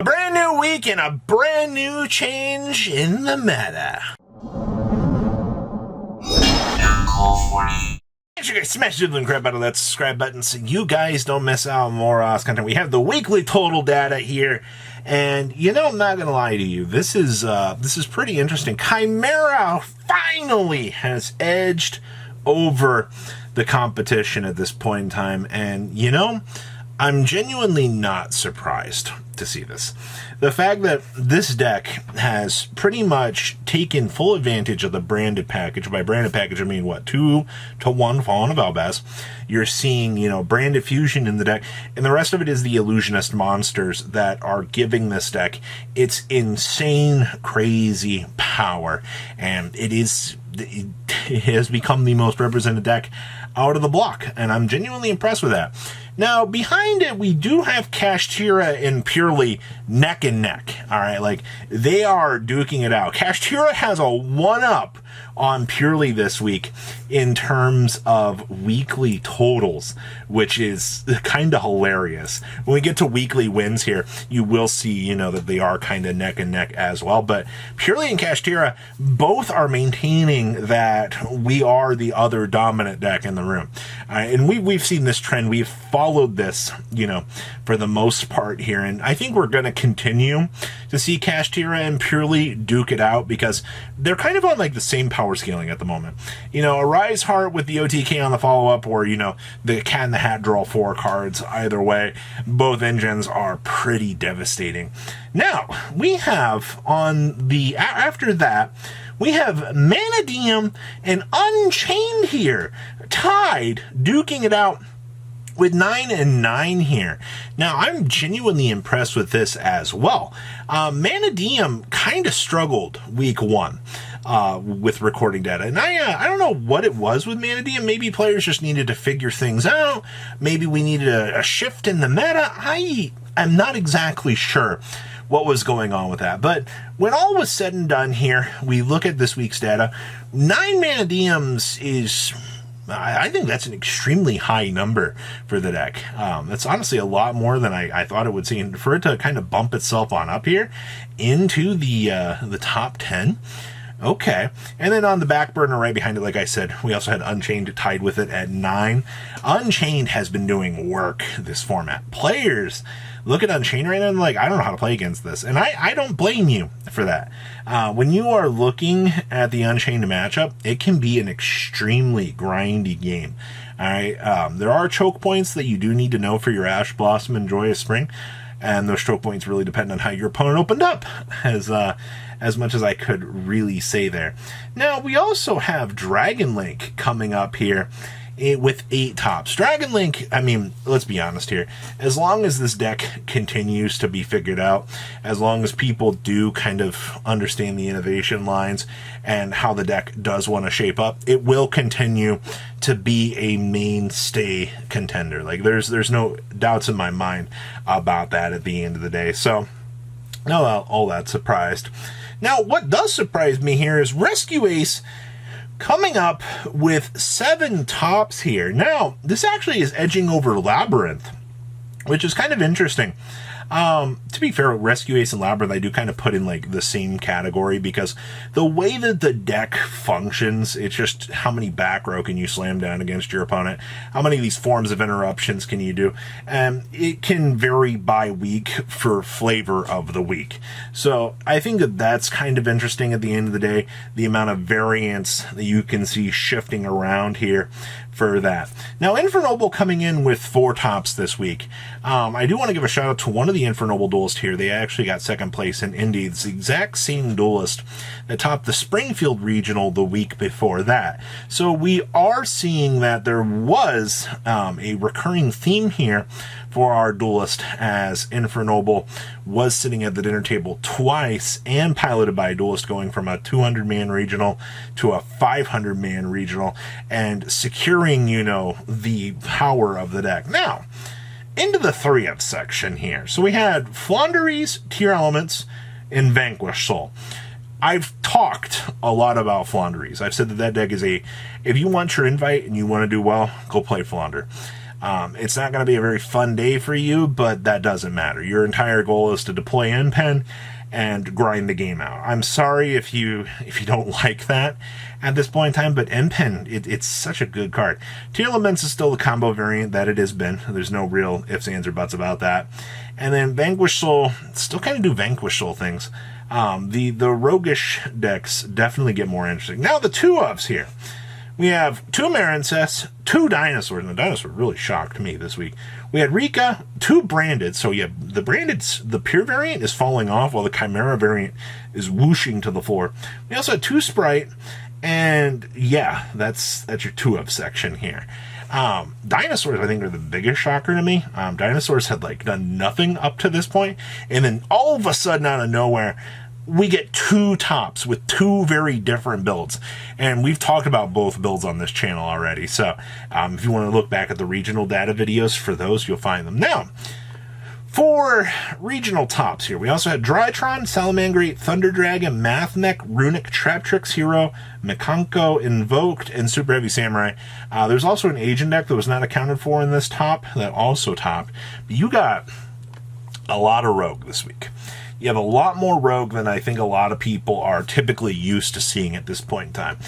A brand new week and a brand new change in the meta. Make sure you guys smash the doodling crap out of that subscribe button so you guys don't miss out on more content. We have the weekly total data here, and I'm not gonna lie to you. This is pretty interesting. Chimera finally has edged over the competition at this point in time, and I'm genuinely not surprised to see this. The fact that this deck has pretty much taken full advantage of the branded package. By branded package, I mean, 2-1 Fallen of Albaz. You're seeing, branded fusion in the deck, and the rest of it is the illusionist monsters that are giving this deck its insane, crazy power. And it has become the most represented deck out of the block, and I'm genuinely impressed with that. Now, behind it, we do have Kashtira and Purely neck and neck. All right, like they are duking it out. Kashtira has a 1-up on Purely this week in terms of weekly totals, which is kind of hilarious. When we get to weekly wins here, you will see, that they are kind of neck and neck as well. But Purely and Kashtira both are maintaining that we are the other dominant deck in the room. And we've seen this trend. We've followed this, for the most part here. And I think we're going to continue to see Kashtira and Purely duke it out because they're kind of on like the same power scaling at the moment. A Rise Heart with the OTK on the follow-up, or, the Cat in the Hat draw 4 cards. Either way, both engines are pretty devastating. Now, we have after that, we have Manadeum and Unchained here, tied, duking it out with 9 and 9 here. Now, I'm genuinely impressed with this as well. Manadeum kind of struggled week 1 with recording data. And I don't know what it was with Manadeum. Maybe players just needed to figure things out. Maybe we needed a shift in the meta. I'm not exactly sure what was going on with that. But when all was said and done here, we look at this week's data. 9 Manadeums is... I think that's an extremely high number for the deck. That's honestly a lot more than I thought it would see. And for it to kind of bump itself on up here into the top 10. Okay. And then on the back burner right behind it, like I said, we also had Unchained tied with it at 9. Unchained has been doing work this format. Players look at Unchained right now and like, I don't know how to play against this. And I don't blame you for that. When you are looking at the Unchained matchup, it can be an extremely grindy game. All right. There are choke points that you do need to know for your Ash Blossom and Joyous Spring. And those choke points really depend on how your opponent opened up, as much as I could really say there. Now, we also have Dragon Link coming up here with 8 tops. Dragon Link, I mean, let's be honest here. As long as this deck continues to be figured out, as long as people do kind of understand the innovation lines and how the deck does want to shape up, it will continue to be a mainstay contender. Like, there's no doubts in my mind about that at the end of the day. So, not all that surprised. Now, what does surprise me here is Rescue Ace coming up with 7 tops here. Now, this actually is edging over Labyrinth, which is kind of interesting. To be fair, Rescue Ace and Labyrinth, I do kind of put in like the same category because the way that the deck functions, it's just how many back row can you slam down against your opponent? How many of these forms of interruptions can you do? And it can vary by week for flavor of the week. So I think that that's kind of interesting at the end of the day, the amount of variance that you can see shifting around here for that. Now, Infernoble coming in with 4 tops this week. I do want to give a shout out to one of the Infernoble duelists here. They actually got 2nd place in Indy. It's the exact same duelist that topped the Springfield Regional the week before that. So we are seeing that there was a recurring theme here for our duelist, as Infernoble was sitting at the dinner table twice and piloted by a duelist, going from a 200-man regional to a 500-man regional and securing, the power of the deck. Now, into the 3-up section here. So we had Floowandereeze, Tear Elements, and Vanquish Soul. I've talked a lot about Floowandereeze. I've said that deck is if you want your invite and you want to do well, go play Floowander. It's not going to be a very fun day for you, but that doesn't matter. Your entire goal is to deploy NPen and grind the game out. I'm sorry if you don't like that at this point in time, but NPen, it's such a good card. Tearlaments is still the combo variant that it has been. There's no real ifs, ands, or buts about that. And then Vanquish Soul, still kind of do Vanquish Soul things. The roguish decks definitely get more interesting. Now the 2-ofs here. We have 2 Marincess, 2 Dinosaurs, and the Dinosaur really shocked me this week. We had Rika, 2 Branded, so yeah, the pure variant is falling off while the Chimera variant is whooshing to the floor. We also had 2 Sprite, and yeah, that's your 2-of section here. Dinosaurs, I think, are the biggest shocker to me. Dinosaurs had done nothing up to this point, and then all of a sudden, out of nowhere, we get 2 tops with 2 very different builds. And we've talked about both builds on this channel already. So if you want to look back at the regional data videos for those, you'll find them. Now, for regional tops here, we also had Drytron, Salamangreat, Thunder Dragon, Mathmech, Runic, Traptrix Hero, Mikanko, Invoked, and Super Heavy Samurai. There's also an Agent deck that was not accounted for in this top that also topped. But you got a lot of Rogue this week. You have a lot more Rogue than I think a lot of people are typically used to seeing at this point in time.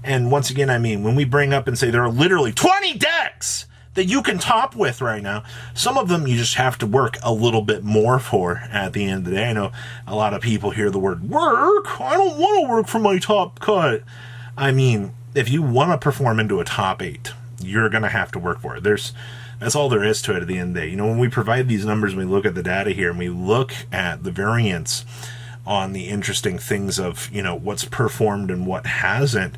And once again, I mean, when we bring up and say there are literally 20 decks that you can top with right now, some of them you just have to work a little bit more for at the end of the day. I know a lot of people hear the word work. I don't want to work for my top cut. I mean, if you want to perform into a top 8, you're going to have to work for it. That's all there is to it at the end of the day. You know, when we provide these numbers, we look at the data here, and we look at the variance on the interesting things of, you know, what's performed and what hasn't.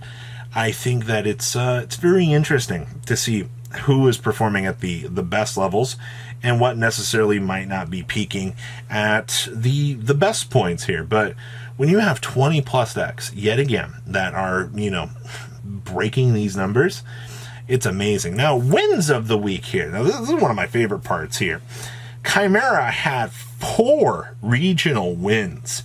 I think that it's very interesting to see who is performing at the best levels and what necessarily might not be peaking at the best points here. But when you have 20 plus decks, yet again, that are, you know, breaking these numbers, it's amazing. Now, wins of the week here. Now, this is one of my favorite parts here. Chimera had 4 regional wins.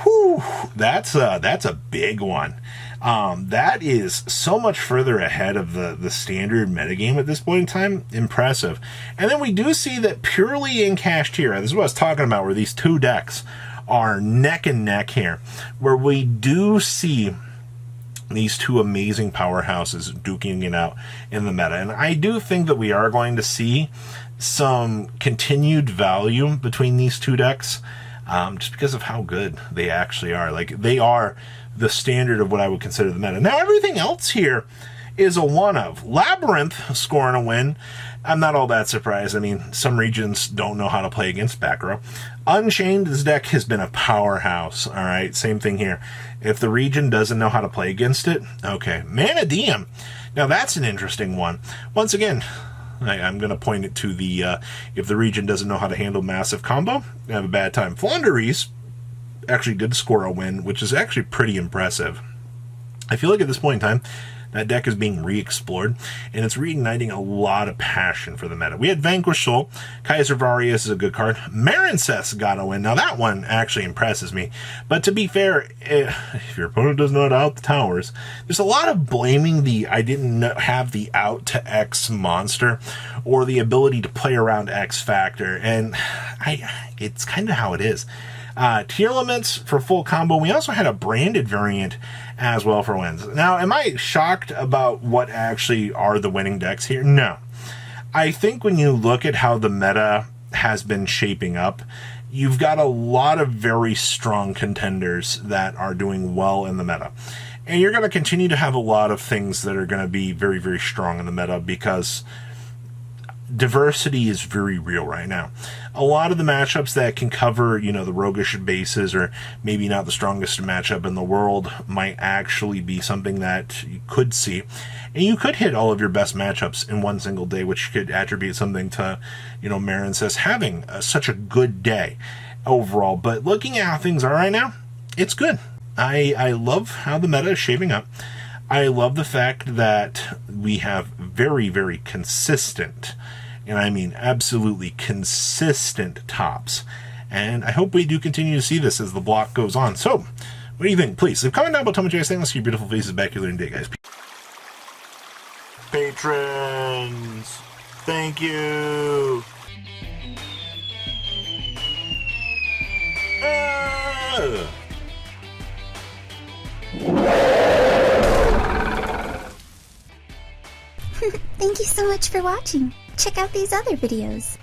Whew, that's a big one. That is so much further ahead of the standard metagame at this point in time. Impressive. And then we do see that purely in Kashtira, this is what I was talking about, where these 2 decks are neck and neck here, where we do see these 2 amazing powerhouses duking it out in the meta. And I do think that we are going to see some continued value between these 2 decks, just because of how good they actually are. They are the standard of what I would consider the meta. Now, everything else here is a one-of. Labyrinth scoring a win. I'm not all that surprised. I mean, some regions don't know how to play against back row. Unchained, this deck has been a powerhouse. All right, same thing here. If the region doesn't know how to play against it, okay. Manadeum. Now, that's an interesting one. Once again, I'm going to point it to the, if the region doesn't know how to handle massive combo, they have a bad time. Flaunderies actually did score a win, which is actually pretty impressive. I feel like at this point in time, that deck is being re-explored, and it's reigniting a lot of passion for the meta. We had Vanquish Soul. Kaiser Varius is a good card. Marincess got a win. Now, that one actually impresses me. But to be fair, if your opponent doesn't know how to out the towers, there's a lot of blaming the I didn't have the out to X monster or the ability to play around X factor. And it's kind of how it is. Tearlaments for full combo. We also had a branded variant as well for wins. Now, am I shocked about what actually are the winning decks here? No. I think when you look at how the meta has been shaping up, you've got a lot of very strong contenders that are doing well in the meta. And you're going to continue to have a lot of things that are going to be very, very strong in the meta because diversity is very real right now. A lot of the matchups that can cover, you know, the roguish bases or maybe not the strongest matchup in the world might actually be something that you could see. And you could hit all of your best matchups in one single day, which could attribute something to, you know, Marincess having such a good day overall. But looking at how things are right now, it's good. I love how the meta is shaping up. I love the fact that we have very, very consistent, and I mean absolutely consistent tops. And I hope we do continue to see this as the block goes on. So, what do you think? Please leave a comment down below. Tell me what you guys think. Let's see your beautiful faces back here later today, guys. Patrons! Thank you. Thank you so much for watching. Check out these other videos.